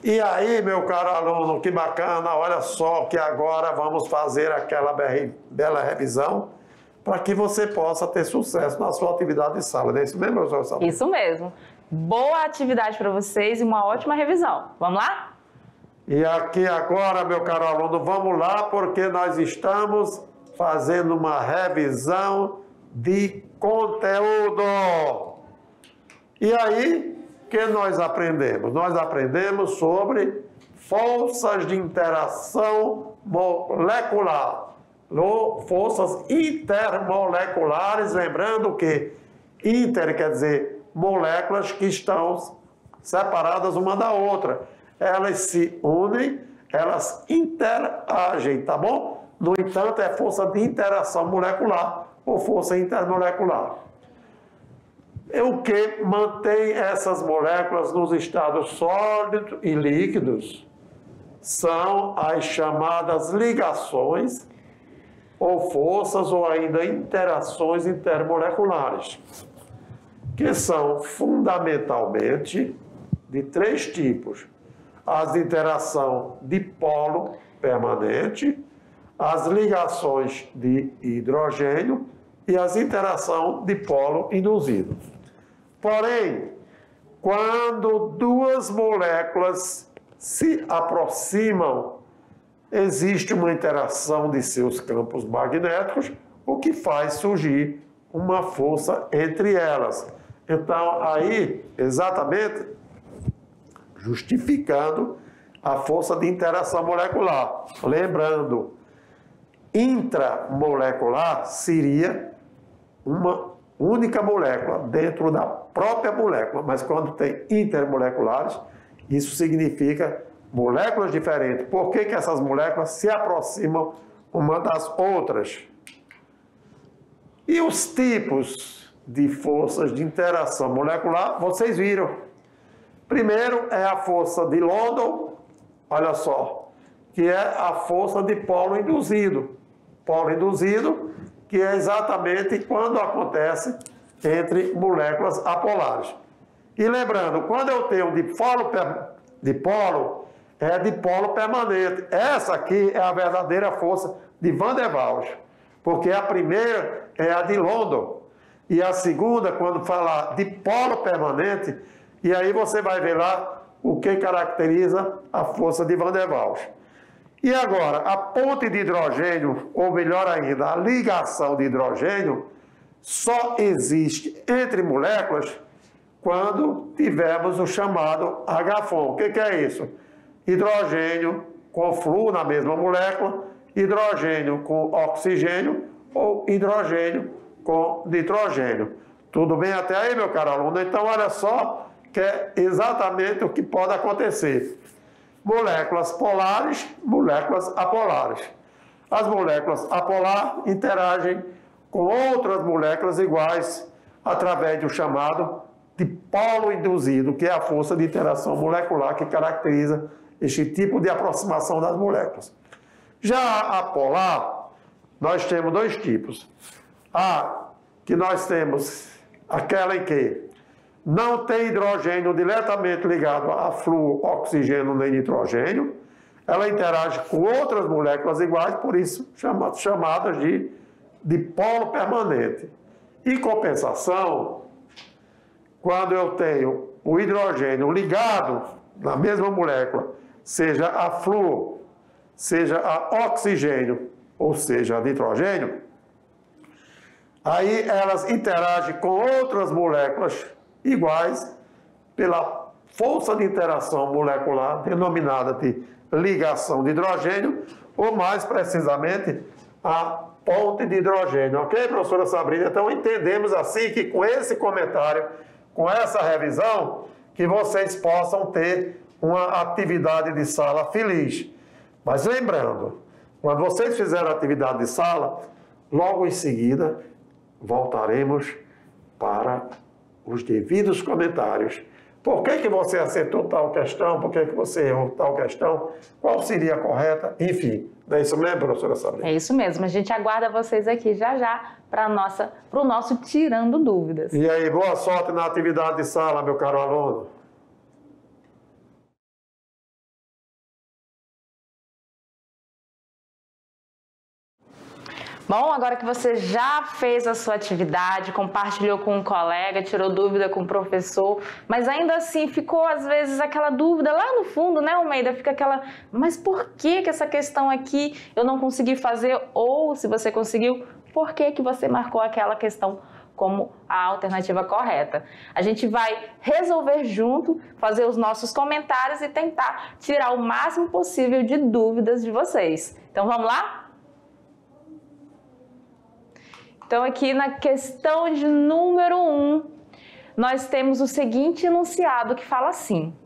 E aí, meu caro aluno, que bacana, olha só que agora vamos fazer aquela bela revisão para que você possa ter sucesso na sua atividade de sala. Não é isso mesmo, professor Sabrina? Isso mesmo. Boa atividade para vocês e uma ótima revisão. Vamos lá? E aqui agora, meu caro aluno, vamos lá, porque nós estamos fazendo uma revisão de conteúdo. E aí, o que nós aprendemos? Nós aprendemos sobre forças de interação molecular, forças intermoleculares, lembrando que inter quer dizer moléculas que estão separadas uma da outra. Elas se unem, elas interagem, tá bom? No entanto, é força de interação molecular ou força intermolecular. O que mantém essas moléculas nos estados sólidos e líquidos são as chamadas ligações ou forças ou ainda interações intermoleculares, que são fundamentalmente de três tipos: as de interação dipolo permanente, as ligações de hidrogênio e as interação dipolo induzido. Porém, quando duas moléculas se aproximam, existe uma interação de seus campos magnéticos, o que faz surgir uma força entre elas. Então, aí, exatamente, justificando a força de interação molecular. Lembrando, intramolecular seria uma única molécula dentro da própria molécula, mas quando tem intermoleculares, isso significa moléculas diferentes. Por que que essas moléculas se aproximam uma das outras? E os tipos de forças de interação molecular, vocês viram. Primeiro é a força de London, olha só, que é a força de polo induzido. Polo induzido, que é exatamente quando acontece entre moléculas apolares. E lembrando, quando eu tenho dipolo, é dipolo permanente. Essa aqui é a verdadeira força de Van der Waals, porque a primeira é a de London, e a segunda, quando falar dipolo permanente, e aí você vai ver lá o que caracteriza a força de Van der Waals. E agora, a ponte de hidrogênio, ou melhor ainda, a ligação de hidrogênio, só existe entre moléculas quando tivermos o chamado H-FON. O que é isso? Hidrogênio com flúor na mesma molécula, hidrogênio com oxigênio ou hidrogênio com nitrogênio. Tudo bem até aí, meu caro aluno? Então, olha só que é exatamente o que pode acontecer. Moléculas polares, moléculas apolares. As moléculas apolares interagem com outras moléculas iguais através do chamado dipolo induzido, que é a força de interação molecular que caracteriza este tipo de aproximação das moléculas. Já a polar, nós temos dois tipos. A que nós temos aquela em que não tem hidrogênio diretamente ligado a flúor, oxigênio nem nitrogênio. Ela interage com outras moléculas iguais, por isso chamadas de dipolo permanente. Em compensação, quando eu tenho o hidrogênio ligado na mesma molécula, seja a flúor, seja a oxigênio, ou seja, a nitrogênio, aí elas interagem com outras moléculas iguais pela força de interação molecular denominada de ligação de hidrogênio, ou mais precisamente a ponte de hidrogênio. Ok, professora Sabrina? Então entendemos assim que com esse comentário, com essa revisão, que vocês possam ter uma atividade de sala feliz. Mas lembrando, quando vocês fizerem a atividade de sala, logo em seguida voltaremos para os devidos comentários. Por que você acertou tal questão? Por que você errou tal questão? Qual seria a correta? Enfim, não é isso mesmo, professora Sabrina? É isso mesmo. A gente aguarda vocês aqui já para o nosso Tirando Dúvidas. E aí, boa sorte na atividade de sala, meu caro aluno. Bom, agora que você já fez a sua atividade, compartilhou com um colega, tirou dúvida com o professor, mas ainda assim ficou às vezes aquela dúvida lá no fundo, né, Almeida? Fica aquela, mas por que essa questão aqui eu não consegui fazer? Ou se você conseguiu, por que você marcou aquela questão como a alternativa correta? A gente vai resolver junto, fazer os nossos comentários e tentar tirar o máximo possível de dúvidas de vocês. Então vamos lá? Então, aqui na questão de número 1, nós temos o seguinte enunciado que fala assim: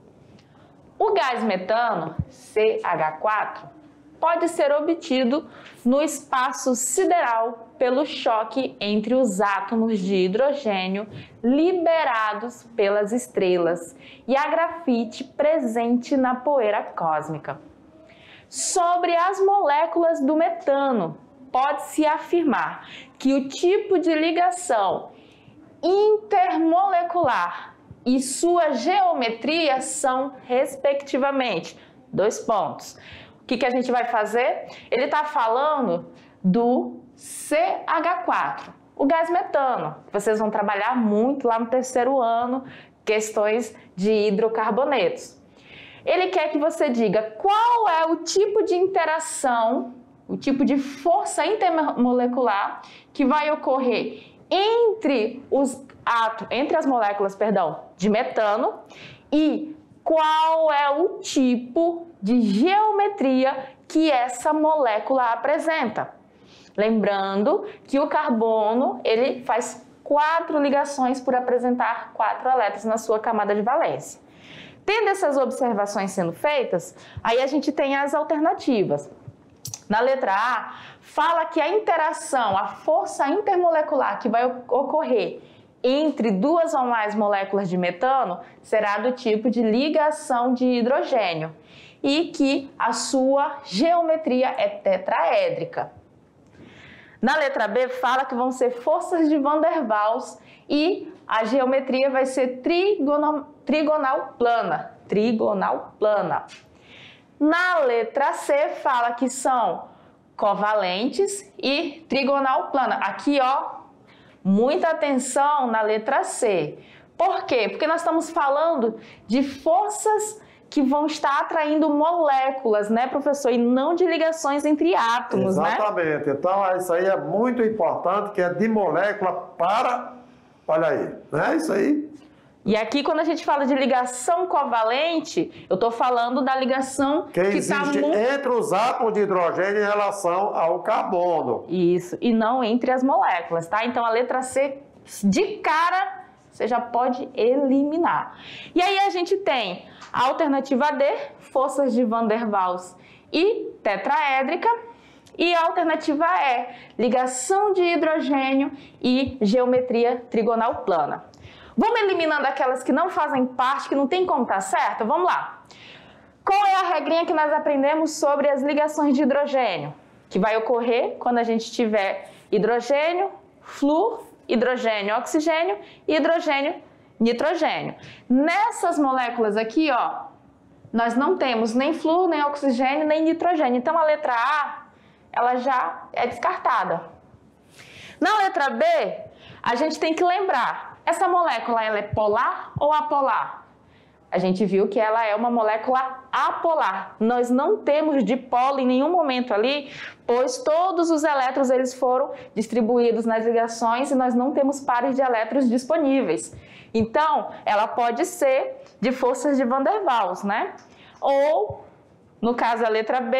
o gás metano, CH4, pode ser obtido no espaço sideral pelo choque entre os átomos de hidrogênio liberados pelas estrelas e a grafite presente na poeira cósmica. Sobre as moléculas do metano, pode-se afirmar que o tipo de ligação intermolecular e sua geometria são, respectivamente, 2 pontos. O que a gente vai fazer? Ele está falando do CH4, o gás metano. Vocês vão trabalhar muito lá no 3º ano, questões de hidrocarbonetos. Ele quer que você diga qual é o tipo de interação, o tipo de força intermolecular que vai ocorrer entre as moléculas, de metano, e qual é o tipo de geometria que essa molécula apresenta. Lembrando que o carbono, ele faz 4 ligações por apresentar 4 elétrons na sua camada de valência. Tendo essas observações sendo feitas, aí a gente tem as alternativas. Na letra A, fala que a interação, a força intermolecular que vai ocorrer entre 2 ou mais moléculas de metano será do tipo de ligação de hidrogênio e que a sua geometria é tetraédrica. Na letra B, fala que vão ser forças de Van der Waals e a geometria vai ser trigonal plana. Na letra C, fala que são covalentes e trigonal plana. Aqui, ó, muita atenção na letra C. Por quê? Porque nós estamos falando de forças que vão estar atraindo moléculas, né, professor? E não de ligações entre átomos, né? Exatamente. Então, isso aí é muito importante, que é de molécula para... Olha aí, né? Isso aí. E aqui, quando a gente fala de ligação covalente, eu estou falando da ligação que existe entre os átomos de hidrogênio em relação ao carbono. Isso, e não entre as moléculas, tá? Então, a letra C, de cara, você já pode eliminar. E aí, a gente tem a alternativa D, forças de Van der Waals e tetraédrica. E a alternativa E, ligação de hidrogênio e geometria trigonal plana. Vamos eliminando aquelas que não fazem parte, que não tem como estar certo? Vamos lá. Qual é a regrinha que nós aprendemos sobre as ligações de hidrogênio? Que vai ocorrer quando a gente tiver hidrogênio, flúor, hidrogênio, oxigênio e hidrogênio, nitrogênio. Nessas moléculas aqui, ó, nós não temos nem flúor, nem oxigênio, nem nitrogênio. Então, a letra A, ela já é descartada. Na letra B, a gente tem que lembrar, essa molécula ela é polar ou apolar? A gente viu que ela é uma molécula apolar. Nós não temos dipolo em nenhum momento ali, pois todos os elétrons eles foram distribuídos nas ligações e nós não temos pares de elétrons disponíveis. Então, ela pode ser de forças de Van der Waals, né? Ou, no caso, a letra B,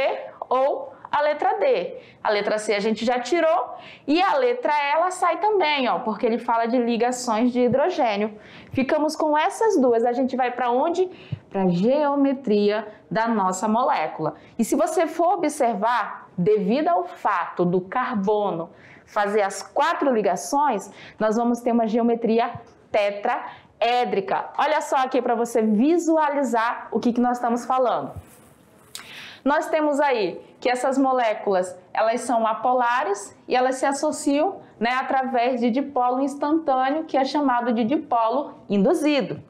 ou a letra D. A letra C a gente já tirou e a letra E ela sai também, ó, porque ele fala de ligações de hidrogênio. Ficamos com essas duas. A gente vai para onde? Para a geometria da nossa molécula. E se você for observar, devido ao fato do carbono fazer as 4 ligações, nós vamos ter uma geometria tetraédrica. Olha só aqui para você visualizar o que nós estamos falando. Nós temos aí que essas moléculas, elas são apolares e elas se associam, né, através de dipolo instantâneo, que é chamado de dipolo induzido.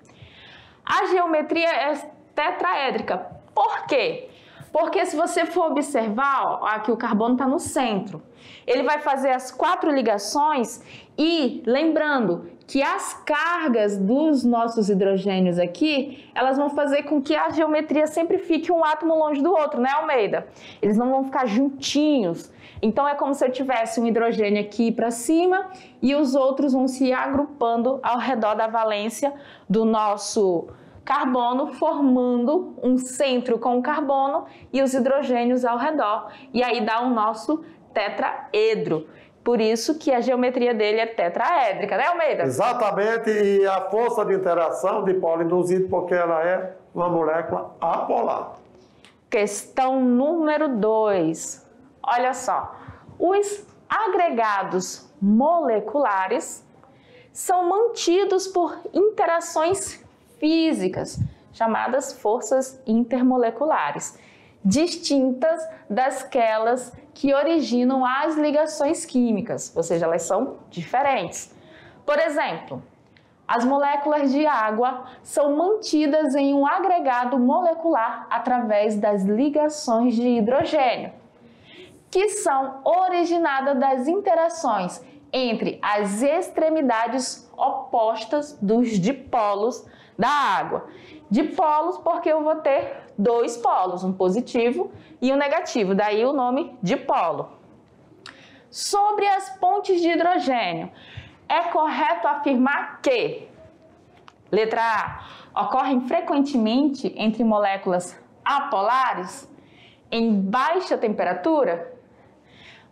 A geometria é tetraédrica. Por quê? Porque se você for observar, ó, aqui o carbono está no centro. Ele vai fazer as 4 ligações e, lembrando que as cargas dos nossos hidrogênios aqui, elas vão fazer com que a geometria sempre fique um átomo longe do outro, né, Almeida? Eles não vão ficar juntinhos. Então, é como se eu tivesse um hidrogênio aqui para cima e os outros vão se agrupando ao redor da valência do nosso carbono, formando um centro com o carbono e os hidrogênios ao redor. E aí dá o nosso tetraedro. Por isso que a geometria dele é tetraédrica, né, Almeida? Exatamente, e a força de interação de polo induzido, porque ela é uma molécula apolar. Questão número 2. Olha só, os agregados moleculares são mantidos por interações físicas, chamadas forças intermoleculares, distintas dasquelas que originam as ligações químicas, ou seja, elas são diferentes. Por exemplo, as moléculas de água são mantidas em um agregado molecular através das ligações de hidrogênio, que são originadas das interações entre as extremidades opostas dos dipolos da água. Dipolos porque eu vou ter 2 polos, um positivo e um negativo, daí o nome dipolo. Sobre as pontes de hidrogênio, é correto afirmar que, letra A, ocorrem frequentemente entre moléculas apolares em baixa temperatura?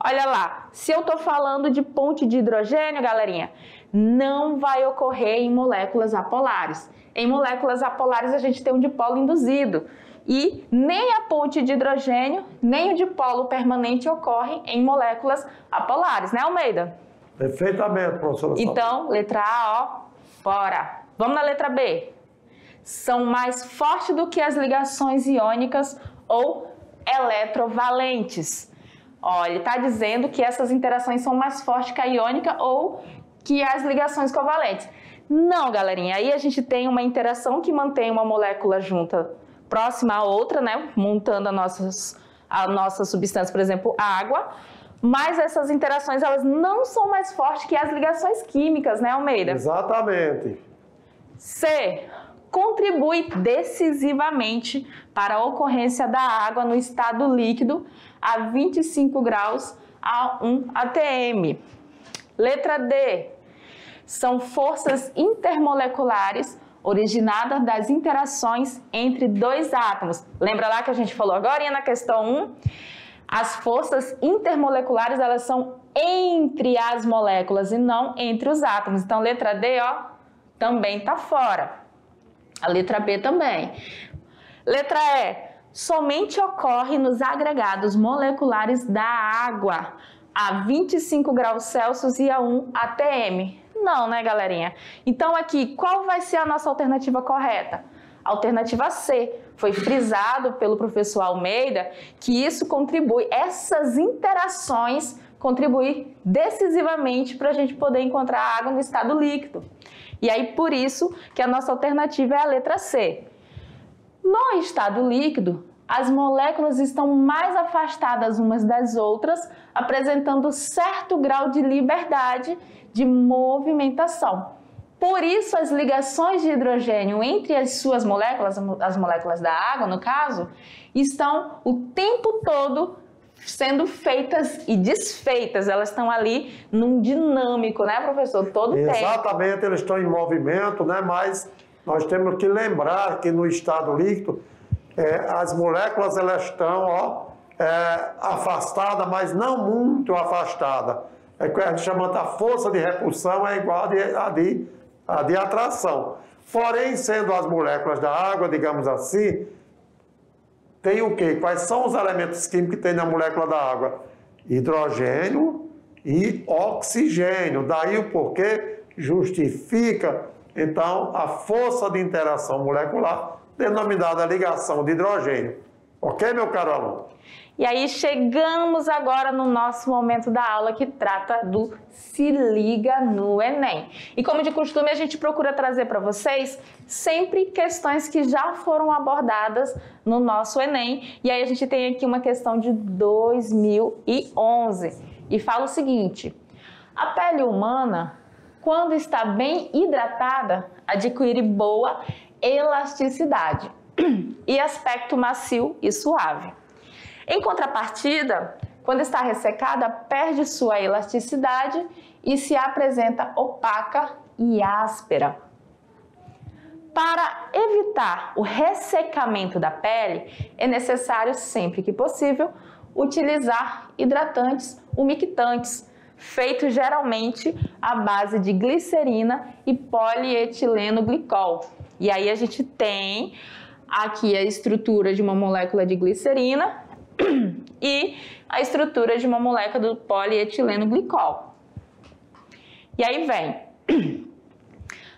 Olha lá, se eu estou falando de ponte de hidrogênio, galerinha, não vai ocorrer em moléculas apolares. Em moléculas apolares a gente tem um dipolo induzido e nem a ponte de hidrogênio, nem o dipolo permanente ocorrem em moléculas apolares, né, Almeida? Perfeitamente, professora. Então, letra A, ó, fora. Vamos na letra B. São mais fortes do que as ligações iônicas ou eletrovalentes. Ó, ele está dizendo que essas interações são mais fortes que a iônica ou que as ligações covalentes. Não, galerinha, aí a gente tem uma interação que mantém uma molécula junta próxima à outra, né, montando a nossa substância, por exemplo, água, mas essas interações elas não são mais fortes que as ligações químicas, né, Almeida? Exatamente. C. Contribui decisivamente para a ocorrência da água no estado líquido a 25 graus a 1 atm. Letra D. São forças intermoleculares originadas das interações entre 2 átomos. Lembra lá que a gente falou agora na questão 1? As forças intermoleculares, elas são entre as moléculas e não entre os átomos. Então, letra D, ó, também está fora. A letra B também. Letra E. Somente ocorre nos agregados moleculares da água a 25 graus Celsius e a 1 atm. Não, né, galerinha? Então, aqui, qual vai ser a nossa alternativa correta? Alternativa C. Foi frisado pelo professor Almeida que isso contribui, essas interações contribuem decisivamente para a gente poder encontrar a água no estado líquido. E aí, por isso que a nossa alternativa é a letra C. No estado líquido, as moléculas estão mais afastadas umas das outras, apresentando certo grau de liberdade de movimentação. Por isso, as ligações de hidrogênio entre as suas moléculas, as moléculas da água, no caso, estão o tempo todo sendo feitas e desfeitas. Elas estão ali num dinâmico, né, professor? Todo tempo. Exatamente, eles estão em movimento, né? Mas nós temos que lembrar que no estado líquido, as moléculas elas estão afastadas, mas não muito afastadas. É que a gente chama da força de repulsão é igual a de atração. Porém, sendo as moléculas da água, digamos assim, tem o quê? Quais são os elementos químicos que tem na molécula da água? Hidrogênio e oxigênio. Daí o porquê justifica, então, a força de interação molecular, denominada ligação de hidrogênio. Ok, meu caro aluno? E aí chegamos agora no nosso momento da aula que trata do Se Liga no Enem. E como de costume, a gente procura trazer para vocês sempre questões que já foram abordadas no nosso Enem. E aí a gente tem aqui uma questão de 2011 e fala o seguinte: a pele humana, quando está bem hidratada, adquire boa elasticidade e aspecto macio e suave. Em contrapartida, quando está ressecada, perde sua elasticidade e se apresenta opaca e áspera. Para evitar o ressecamento da pele, é necessário, sempre que possível, utilizar hidratantes umectantes, feitos geralmente à base de glicerina e polietileno glicol. E aí a gente tem aqui a estrutura de uma molécula de glicerina e a estrutura de uma molécula do polietileno glicol. E aí vem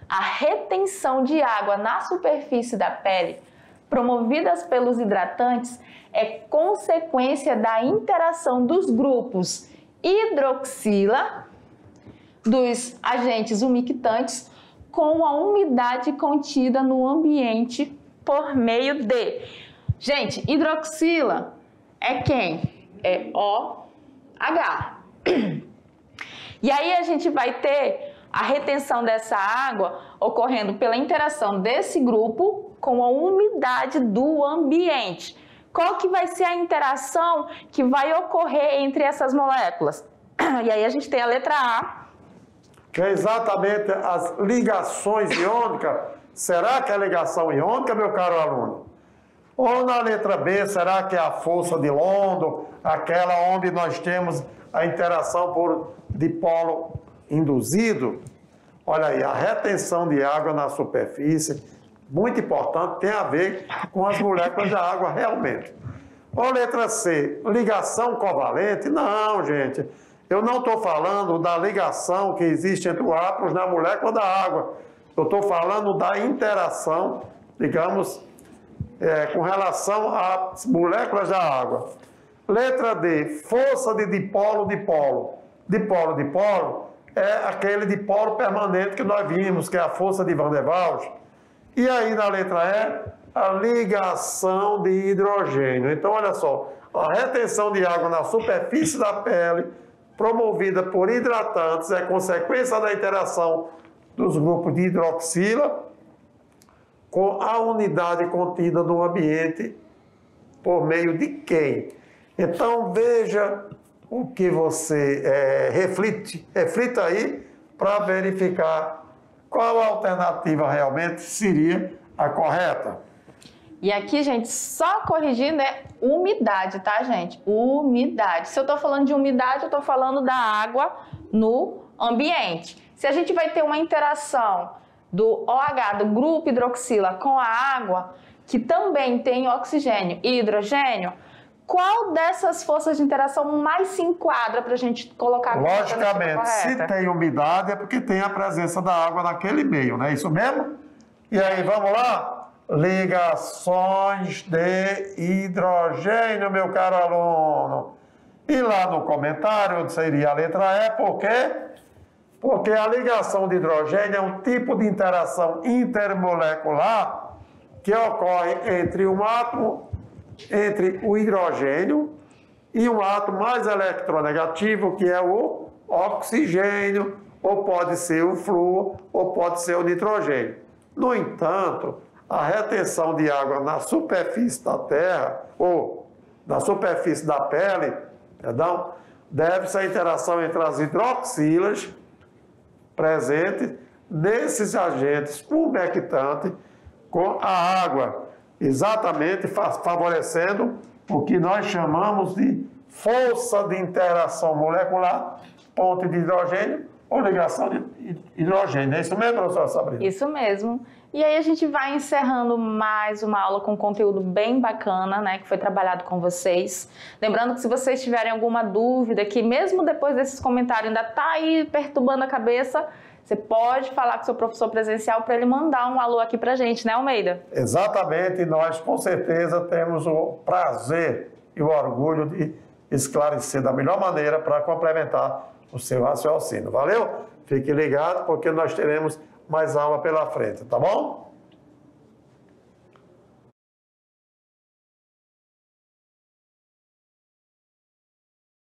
a retenção de água na superfície da pele, promovidas pelos hidratantes, é consequência da interação dos grupos hidroxila, dos agentes umectantes, com a umidade contida no ambiente por meio de... Gente, hidroxila é quem? É OH. E aí a gente vai ter a retenção dessa água ocorrendo pela interação desse grupo com a umidade do ambiente. Qual que vai ser a interação que vai ocorrer entre essas moléculas? E aí a gente tem a letra A. Que é exatamente as ligações iônicas. Será que é ligação iônica, meu caro aluno? Ou na letra B, será que é a força de London, aquela onde nós temos a interação por dipolo induzido? Olha aí, a retenção de água na superfície, muito importante, tem a ver com as moléculas da água realmente. Ou letra C, ligação covalente? Não, gente, eu não estou falando da ligação que existe entre os átomos na molécula da água. Eu estou falando da interação, digamos, com relação às moléculas da água. Letra D, força de dipolo-dipolo. Dipolo-dipolo é aquele dipolo permanente que nós vimos, que é a força de Van der Waals. E aí na letra E, a ligação de hidrogênio. Então, olha só, a retenção de água na superfície da pele, promovida por hidratantes, é consequência da interação dos grupos de hidroxila com a unidade contida no ambiente por meio de quem? Então, veja o que você reflita aí para verificar qual a alternativa realmente seria a correta. E aqui, gente, só corrigindo, é umidade, tá, gente? Umidade. Se eu estou falando de umidade, eu estou falando da água no ambiente. Se a gente vai ter uma interação do OH, do grupo hidroxila, com a água, que também tem oxigênio e hidrogênio, qual dessas forças de interação mais se enquadra para a gente colocar a logicamente, se tem umidade é porque tem a presença da água naquele meio, não é isso mesmo? E aí, vamos lá? Ligações de hidrogênio, meu caro aluno. E lá no comentário seria a letra E, por quê? Porque a ligação de hidrogênio é um tipo de interação intermolecular que ocorre entre um átomo, entre o hidrogênio e um átomo mais eletronegativo, que é o oxigênio, ou pode ser o flúor, ou pode ser o nitrogênio. No entanto, a retenção de água na superfície da Terra, ou na superfície da pele, perdão, deve-se à interação entre as hidroxilas presentes nesses agentes umectantes com a água, exatamente favorecendo o que nós chamamos de força de interação molecular, ponte de hidrogênio ou ligação de hidrogênio. É isso mesmo, professora Sabrina? Isso mesmo. E aí a gente vai encerrando mais uma aula com conteúdo bem bacana, né, que foi trabalhado com vocês. Lembrando que se vocês tiverem alguma dúvida, que mesmo depois desses comentários ainda tá aí perturbando a cabeça, você pode falar com o seu professor presencial para ele mandar um alô aqui pra gente, né, Almeida? Exatamente, nós com certeza temos o prazer e o orgulho de esclarecer da melhor maneira para complementar o seu raciocínio. Valeu? Fique ligado, porque nós teremos mais aula pela frente, tá bom?